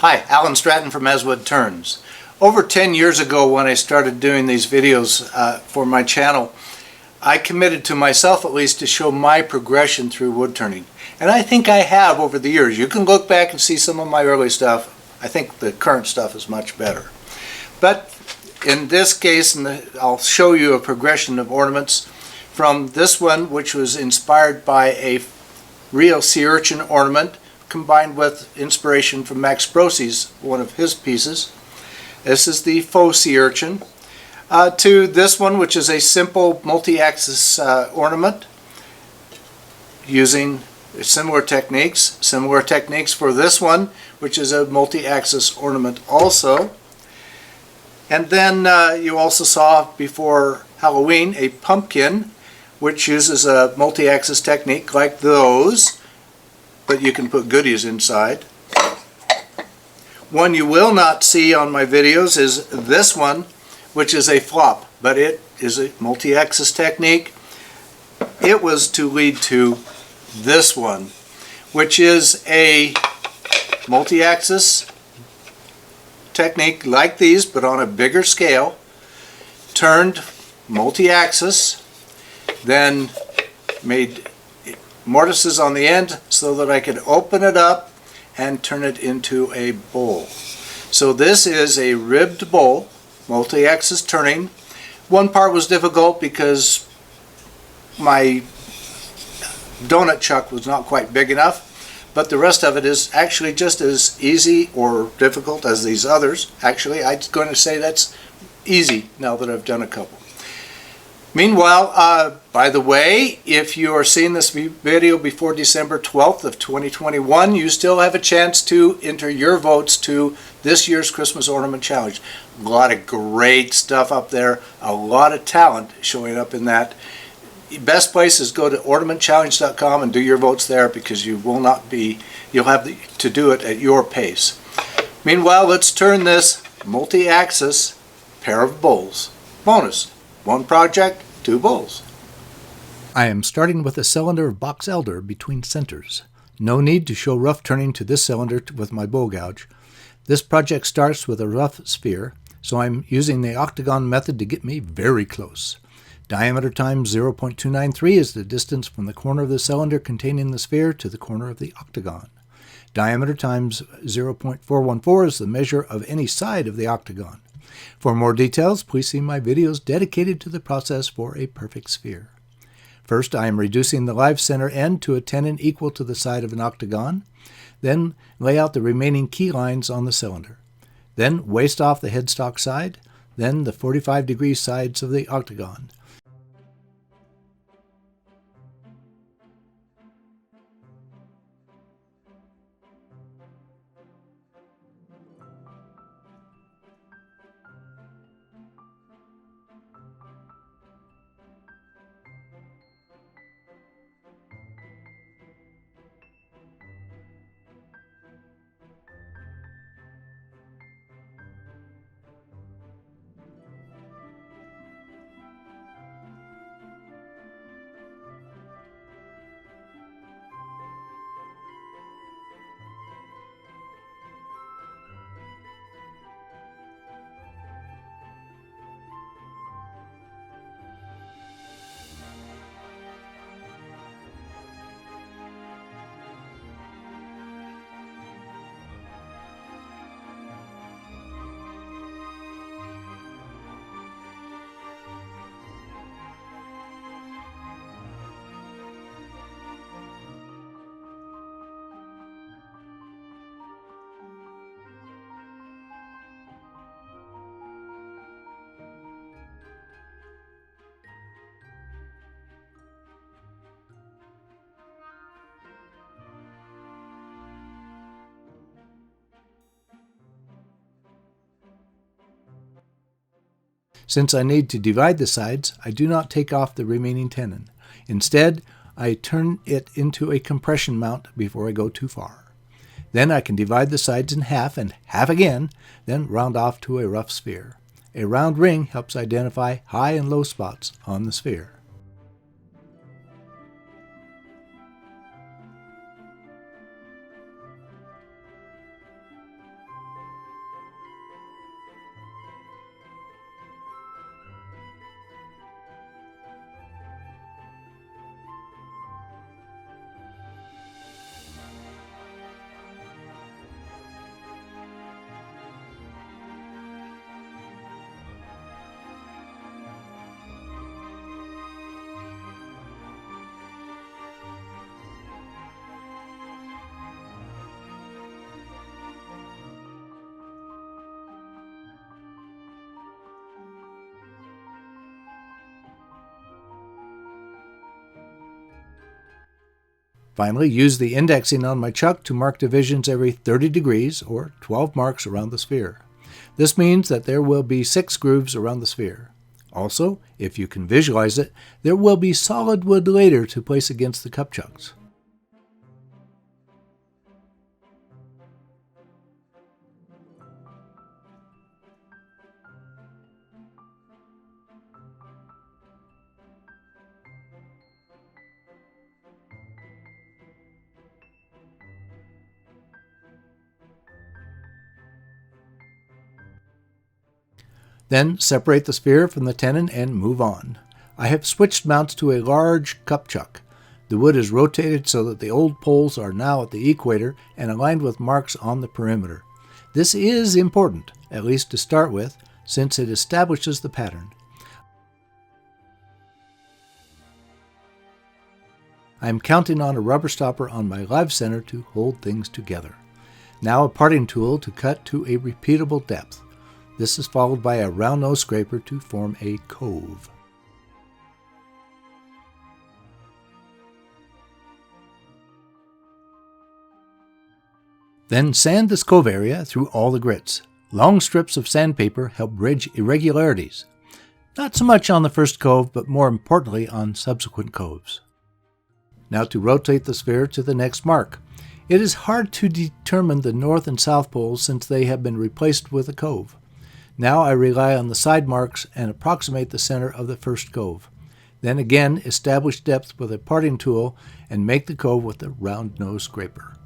Hi, Alan Stratton from Woodturn. Over 10 years ago when I started doing these videos for my channel, I committed to myself at least to show my progression through wood turning. And I think I have over the years. You can look back and see some of my early stuff. I think the current stuff is much better. But in this case, I'll show you a progression of ornaments from this one, which was inspired by a real sea urchin ornament combined with inspiration from Max Brossi's, one of his pieces. This is the faux sea urchin. To this one, which is a simple multi-axis ornament using similar techniques. Similar techniques for this one, which is a multi-axis ornament also. And then you also saw before Halloween a pumpkin, which uses a multi-axis technique like those, but you can put goodies inside. One you will not see on my videos is this one, which is a flop, but it is a multi-axis technique. It was to lead to this one, which is a multi-axis technique like these, but on a bigger scale, turned multi-axis, then made mortises on the end so that I could open it up and turn it into a bowl. So this is a ribbed bowl, multi-axis turning. One part was difficult because my donut chuck was not quite big enough, but the rest of it is actually just as easy or difficult as these others. Actually, I'm going to say that's easy now that I've done a couple. Meanwhile, by the way, if you are seeing this video before December 12th of 2021, you still have a chance to enter your votes to this year's Christmas Ornament Challenge. A lot of great stuff up there, a lot of talent showing up in that. The best place is go to ornamentchallenge.com and do your votes there, because you will not be, you'll have to do it at your pace. Meanwhile, let's turn this multi-axis pair of bowls. Bonus. One project, two bowls. I am starting with a cylinder of box elder between centers. No need to show rough turning to this cylinder with my bowl gouge. This project starts with a rough sphere, so I'm using the octagon method to get me very close. Diameter times 0.293 is the distance from the corner of the cylinder containing the sphere to the corner of the octagon. Diameter times 0.414 is the measure of any side of the octagon. For more details, please see my videos dedicated to the process for a perfect sphere. First, I am reducing the live center end to a tenon equal to the side of an octagon. Then lay out the remaining key lines on the cylinder. Then waste off the headstock side, then the 45-degree sides of the octagon. Since I need to divide the sides, I do not take off the remaining tenon. Instead, I turn it into a compression mount before I go too far. Then I can divide the sides in half and half again, then round off to a rough sphere. A round ring helps identify high and low spots on the sphere. Finally, use the indexing on my chuck to mark divisions every 30 degrees, or 12 marks around the sphere. This means that there will be 6 grooves around the sphere. Also, if you can visualize it, there will be solid wood later to place against the cup chucks. Then separate the sphere from the tenon and move on. I have switched mounts to a large cup chuck. The wood is rotated so that the old poles are now at the equator and aligned with marks on the perimeter. This is important, at least to start with, since it establishes the pattern. I am counting on a rubber stopper on my live center to hold things together. Now a parting tool to cut to a repeatable depth. This is followed by a round nose scraper to form a cove. Then sand this cove area through all the grits. Long strips of sandpaper help bridge irregularities. Not so much on the first cove, but more importantly on subsequent coves. Now to rotate the sphere to the next mark. It is hard to determine the north and south poles since they have been replaced with a cove. Now I rely on the side marks and approximate the center of the first cove. Then again establish depth with a parting tool and make the cove with the round nose scraper.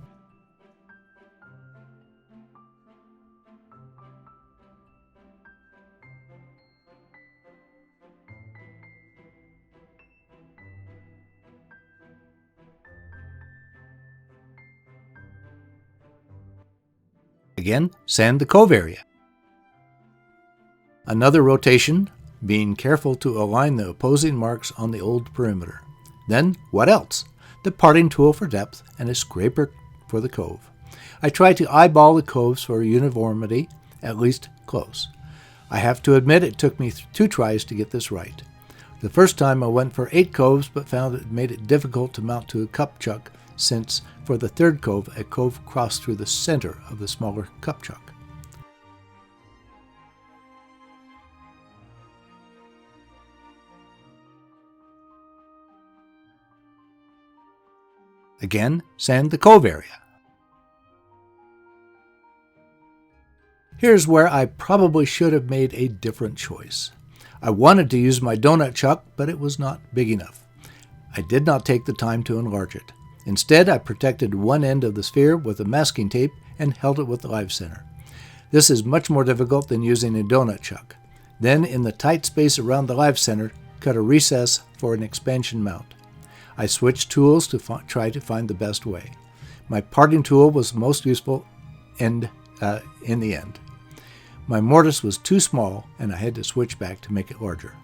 Again, sand the cove area. Another rotation, being careful to align the opposing marks on the old perimeter. Then, what else? The parting tool for depth and a scraper for the cove. I try to eyeball the coves for uniformity, at least close. I have to admit it took me 2 tries to get this right. The first time I went for 8 coves, but found it made it difficult to mount to a cup chuck, since for the third cove, a cove crossed through the center of the smaller cup chuck. Again, sand the cove area. Here's where I probably should have made a different choice. I wanted to use my donut chuck, but it was not big enough. I did not take the time to enlarge it. Instead, I protected one end of the sphere with a masking tape and held it with the live center. This is much more difficult than using a donut chuck. Then, in the tight space around the live center, cut a recess for an expansion mount. I switched tools to try to find the best way. My parting tool was most useful in the end. My mortise was too small, and I had to switch back to make it larger.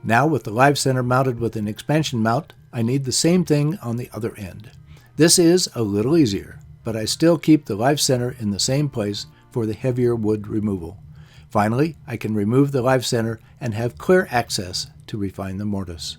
Now, with the live center mounted with an expansion mount, I need the same thing on the other end. This is a little easier, but I still keep the live center in the same place for the heavier wood removal. Finally, I can remove the live center and have clear access to refine the mortise.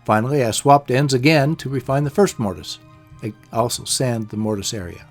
Finally, I swapped ends again to refine the first mortise. I also sand the mortise area.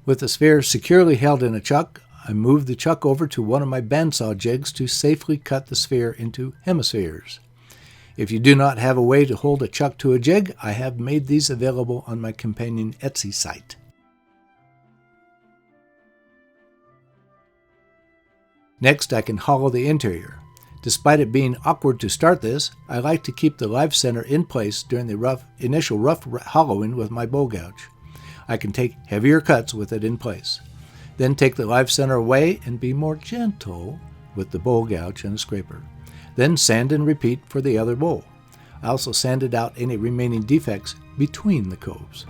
With the sphere securely held in a chuck, I moved the chuck over to one of my bandsaw jigs to safely cut the sphere into hemispheres. If you do not have a way to hold a chuck to a jig, I have made these available on my companion Etsy site. Next, I can hollow the interior. Despite it being awkward to start this, I like to keep the live center in place during the initial rough hollowing with my bowl gouge. I can take heavier cuts with it in place. Then take the live center away and be more gentle with the bowl gouge and a scraper. Then sand and repeat for the other bowl. I also sanded out any remaining defects between the coves.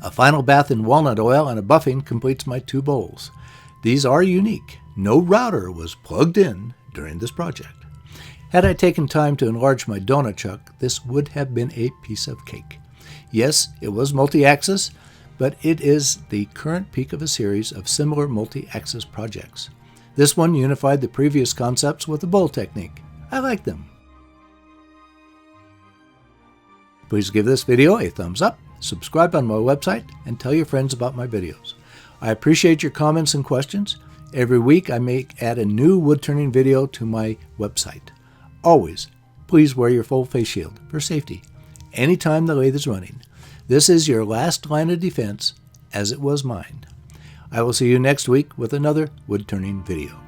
A final bath in walnut oil and a buffing completes my 2 bowls. These are unique. No router was plugged in during this project. Had I taken time to enlarge my donut chuck, this would have been a piece of cake. Yes, it was multi-axis, but it is the current peak of a series of similar multi-axis projects. This one unified the previous concepts with the bowl technique. I like them. Please give this video a thumbs up, subscribe on my website, and tell your friends about my videos. I appreciate your comments and questions. Every week I may add a new wood turning video to my website. Always, please wear your full face shield for safety anytime the lathe is running. This is your last line of defense, as it was mine. I will see you next week with another wood turning video.